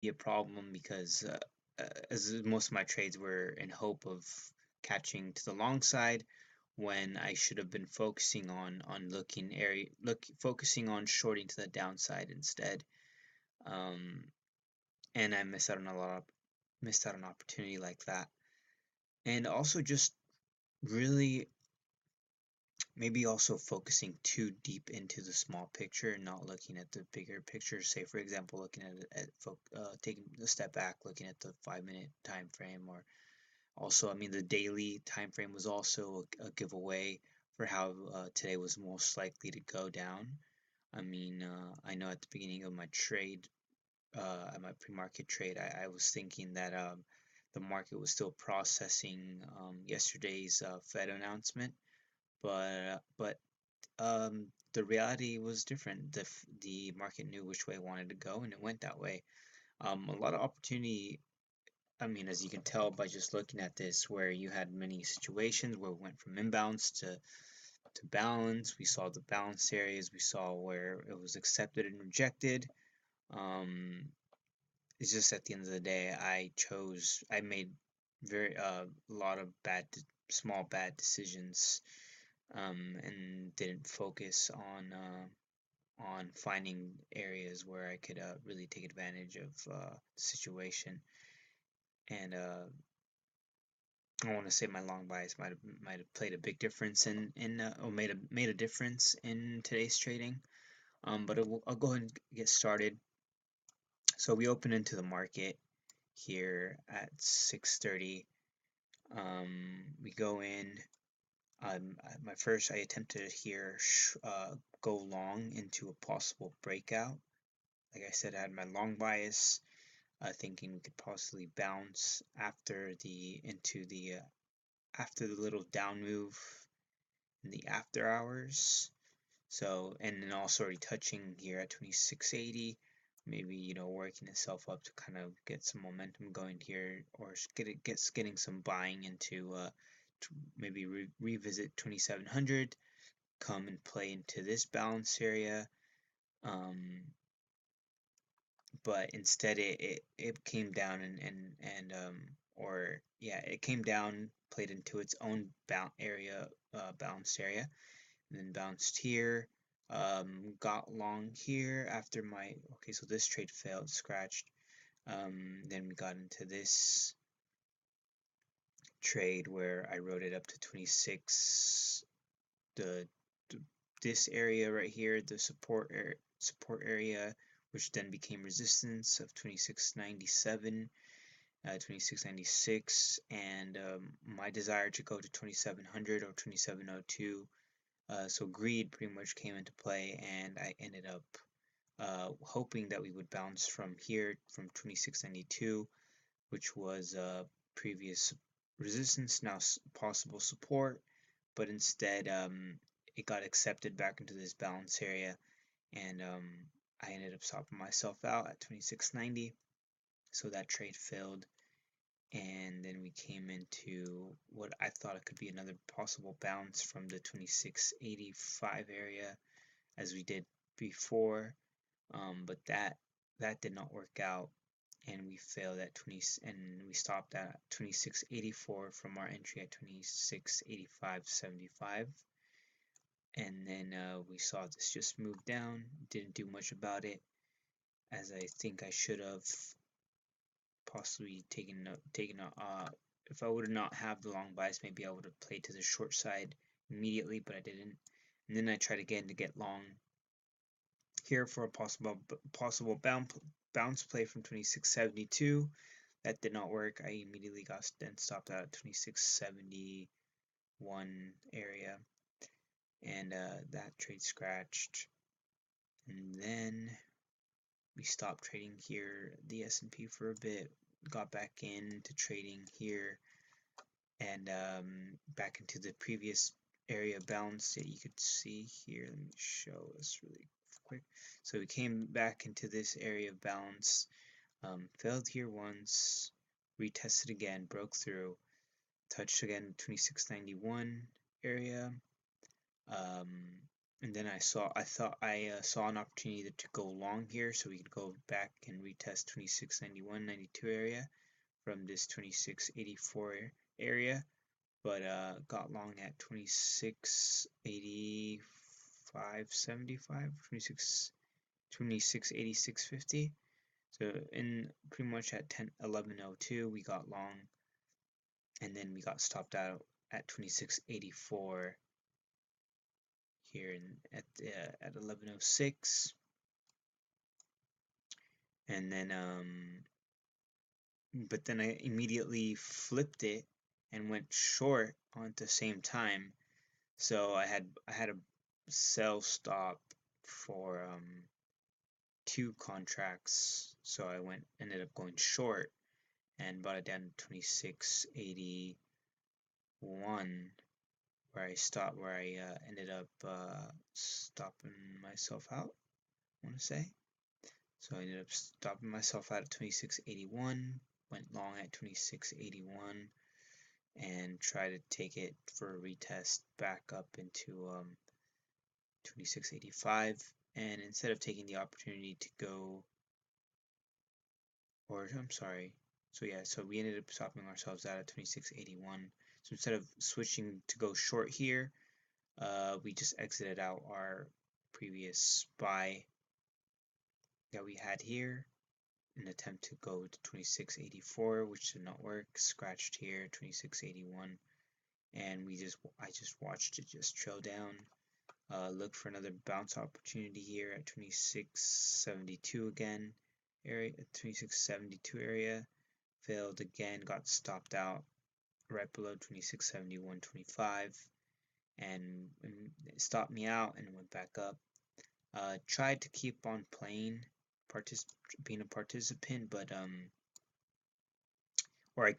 be a problem because as most of my trades were in hope of catching to the long side when I should have been focusing on focusing on shorting to the downside instead. Um, and I missed out on an opportunity like that. And also just really maybe also focusing too deep into the small picture and not looking at the bigger picture. Say, for example, looking taking a step back, looking at the 5 minute time frame, or also, I mean, the daily time frame was also a giveaway for how today was most likely to go down. I mean, I know at the beginning of my trade, at my pre-market trade, I was thinking that the market was still processing yesterday's Fed announcement, but the reality was different. The market knew which way it wanted to go, and it went that way. A lot of opportunity. I mean, as you can tell by just looking at this, where you had many situations where we went from imbalance to balance. We saw the balance areas. We saw where it was accepted and rejected. Um, it's just at the end of the day, I made a lot of small bad decisions, and didn't focus on finding areas where I could really take advantage of the situation. And I want to say my long bias might have played a big difference in or made a difference in today's trading. But I'll go ahead and get started. So we open into the market here at 6:30. We go in. I attempted here go long into a possible breakout. Like I said, I had my long bias, thinking we could possibly bounce after the little down move in the after hours. So, and then also already touching here at 2680, maybe, working itself up to kind of get some momentum going here, or getting some buying into maybe revisit 2700, come and play into this balance area. But instead it came down it came down, played into its own balanced area, and then bounced here. Got long here after okay, so this trade failed, scratched. Then we got into this trade where I wrote it up to 26, the, this area right here, the support area, which then became resistance of 2697, 2696, and my desire to go to 2700 or 2702. So greed pretty much came into play, and I ended up hoping that we would bounce from here, from 2692, which was previous resistance, now possible support, but instead it got accepted back into this balance area, and I ended up stopping myself out at 2690, so that trade failed. And then we came into what I thought it could be another possible bounce from the 2685 area, as we did before, but that did not work out, and we failed at 20, and we stopped at 2684 from our entry at 2685.75. And then we saw this just move down, didn't do much about it, as I think I should have possibly taken if I would not have the long bias, maybe I would have played to the short side immediately, but I didn't. And then I tried again to get long here for a possible bounce play from 2672. That did not work. I immediately got then stopped out at 2671 area, and that trade scratched. And then we stopped trading here, the S&P, for a bit, got back into trading here, and back into the previous area balance that you could see here. Let me show us really quick. So we came back into this area of balance, failed here once, retested again, broke through, touched again 2691 area, and then I thought I saw an opportunity to go long here, so we could go back and retest 2691, 92 area from this 2684 area, but got long at 2685.75, 2686.50. So in pretty much at 11:02 we got long, and then we got stopped out at 2684 here at 11:06, and then but then I immediately flipped it and went short on the same time. So I had a sell stop for 2 contracts, so I ended up going short and bought it down to 2681, where I ended up stopping myself out, I want to say. So I ended up stopping myself out at 2681, went long at 2681, and try to take it for a retest back up into 2685. And instead of taking the opportunity to go, or I'm sorry, so yeah, so we ended up stopping ourselves out at 2681. So instead of switching to go short here, we just exited out our previous buy that we had here, an attempt to go to 2684, which did not work. Scratched here, 2681, and I just watched it just trail down. Look for another bounce opportunity here at 2672 again, area 2672 area. Failed again, got stopped out right below 2671.25, and it stopped me out and went back up. Tried to keep on playing, being a participant, but or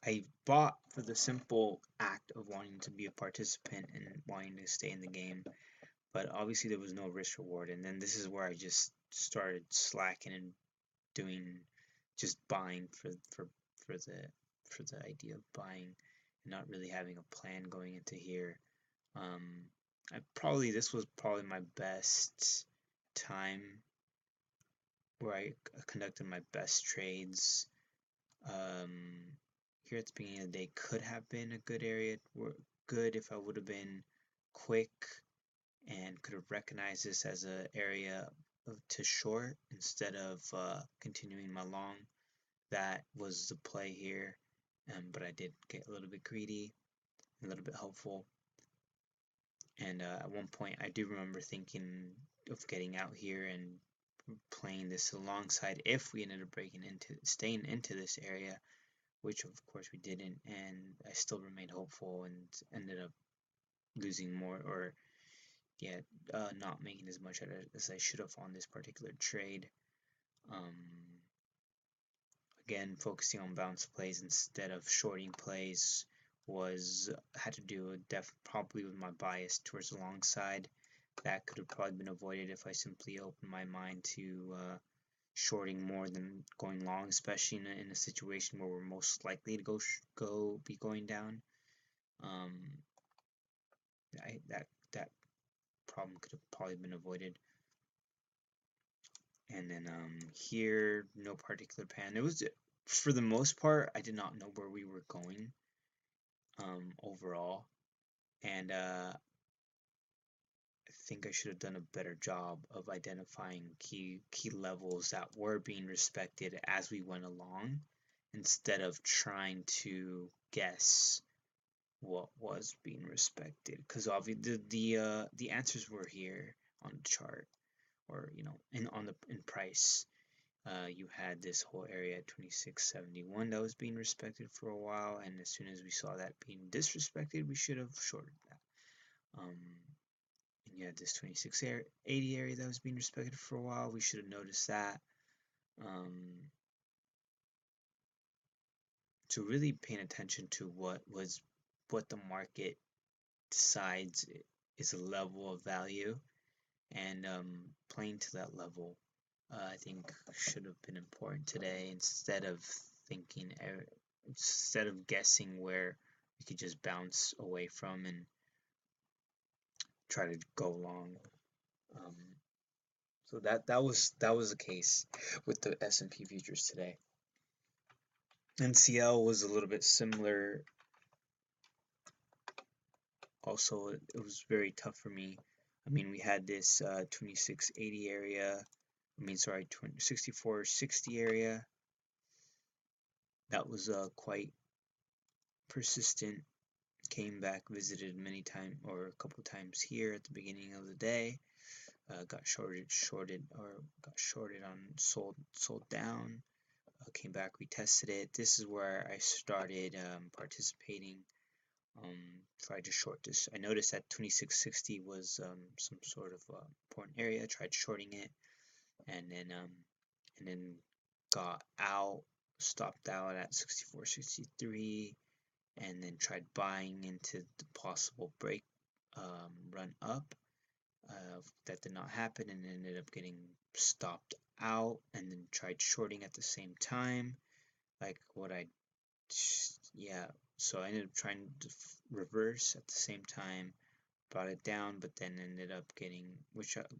I bought for the simple act of wanting to be a participant and wanting to stay in the game, but obviously there was no risk reward. And then this is where I just started slacking and doing just buying for the idea of buying and not really having a plan going into here. This was probably my best time where I conducted my best trades. Here at the beginning of the day could have been a good area, good if I would have been quick and could have recognized this as an area to short instead of continuing my long. That was the play here, but I did get a little bit greedy, a little bit hopeful, and at one point I do remember thinking of getting out here and playing this alongside if we ended up staying into this area, which of course we didn't, and I still remained hopeful and ended up losing more, or yeah, not making as much as I should have on this particular trade. Again, focusing on bounce plays instead of shorting plays had to do probably with my bias towards the long side. That could have probably been avoided if I simply opened my mind to shorting more than going long, especially in a situation where we're most likely to be going down. That problem could have probably been avoided. And then here, no particular plan. It was, for the most part, I did not know where we were going overall, and I think I should have done a better job of identifying key levels that were being respected as we went along, instead of trying to guess what was being respected. Because obviously the answers were here on the chart, or in price. You had this whole area at 2671 that was being respected for a while, and as soon as we saw that being disrespected, we should have shorted that. And you had this 2680 area that was being respected for a while. We should have noticed that. So really paying attention to what the market decides is a level of value, and playing to that level, I think should have been important today, instead of guessing where we could just bounce away from. And try to go long. Um, so that was the case with the S&P futures today. NCL was a little bit similar. Also, it was very tough for me. I mean, we had this 2680 area. I mean, sorry, 6460 area. That was quite persistent. Came back, visited many times or a couple times here at the beginning of the day. Got shorted on sold down. Came back, retested it. This is where I started participating. Tried to short this. I noticed that 2660 was some sort of important area. Tried shorting it, and then got out, stopped out at 64.63, and then tried buying into the possible break run up. That did not happen, and ended up getting stopped out, and then tried shorting at the same time, like what I yeah. So I ended up trying to reverse at the same time, brought it down, but then ended up getting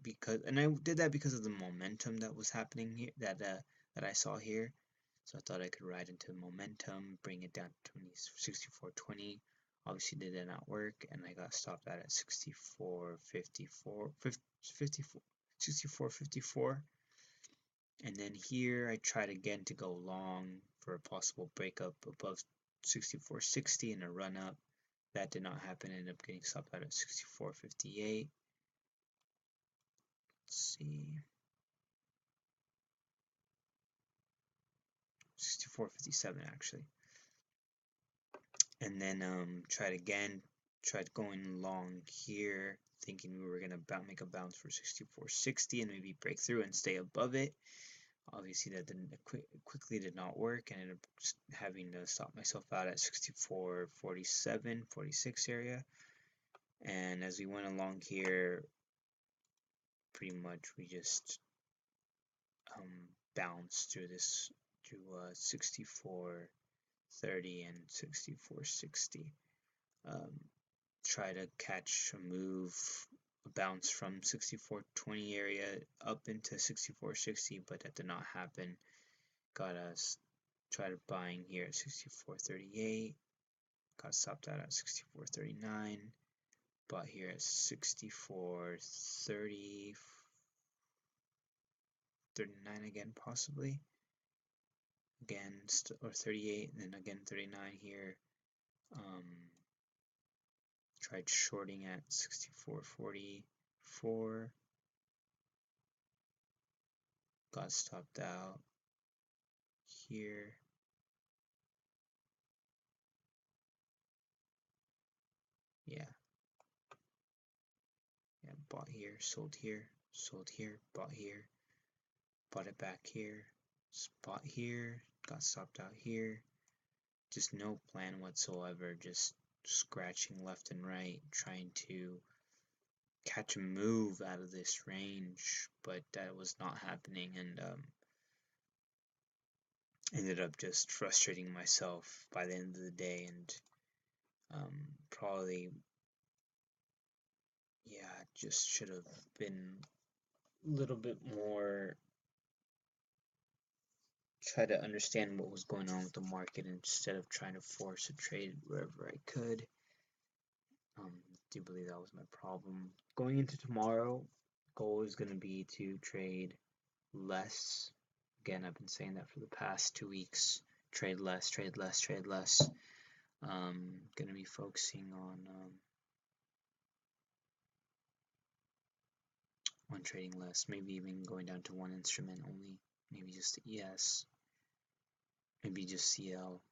because and I did that because of the momentum that was happening here that I saw here. So I thought I could ride into the momentum, bring it down to 64.20. Obviously, did not work, and I got stopped out at 64.54, 54, 64.54. And then here I tried again to go long for a possible breakup above 64.60 and a run up. That did not happen. Ended up getting stopped out at 64.58. Let's see. 64.57 actually. And then tried again. Tried going long here, thinking we were gonna make a bounce for 64.60 and maybe break through and stay above it. Obviously, that quickly did not work, and ended up having to stop myself out at 64.47, 46 area. And as we went along here, pretty much we just bounced through this to 64.30 and 64.60. Try to catch a move, a bounce from 64.20 area up into 64.60, but that did not happen. Got us tried buying here at 64.38, got stopped out at 64.39, bought here at 64.30, 39 again possibly, again or 38, and then again 39 here. Tried shorting at 64.44, got stopped out here. Yeah, bought here, sold here, bought here, bought it back here, spot here, got stopped out here. Just no plan whatsoever, just scratching left and right, trying to catch a move out of this range, but that was not happening, and ended up just frustrating myself by the end of the day, and probably, yeah, just should have been a little bit more, try to understand what was going on with the market instead of trying to force a trade wherever I could. Do believe that was my problem. Going into tomorrow, goal is going to be to trade less. Again, I've been saying that for the past 2 weeks. Trade less, trade less, trade less. Going to be focusing on trading less. Maybe even going down to one instrument only. Maybe just the ES. Maybe just CL.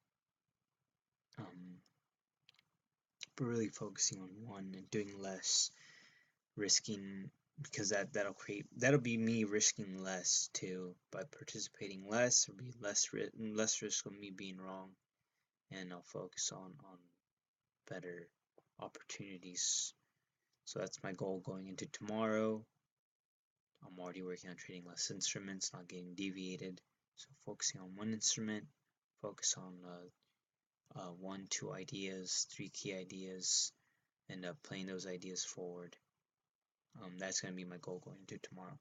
But really focusing on one and doing less, risking, because that'll be me risking less too. By participating less, there'll be less risk of me being wrong, and I'll focus on better opportunities. So that's my goal going into tomorrow. I'm already working on trading less instruments, not getting deviated. So focusing on one instrument, focus on 1, 2 ideas, 3 key ideas, and playing those ideas forward. That's going to be my goal going into tomorrow.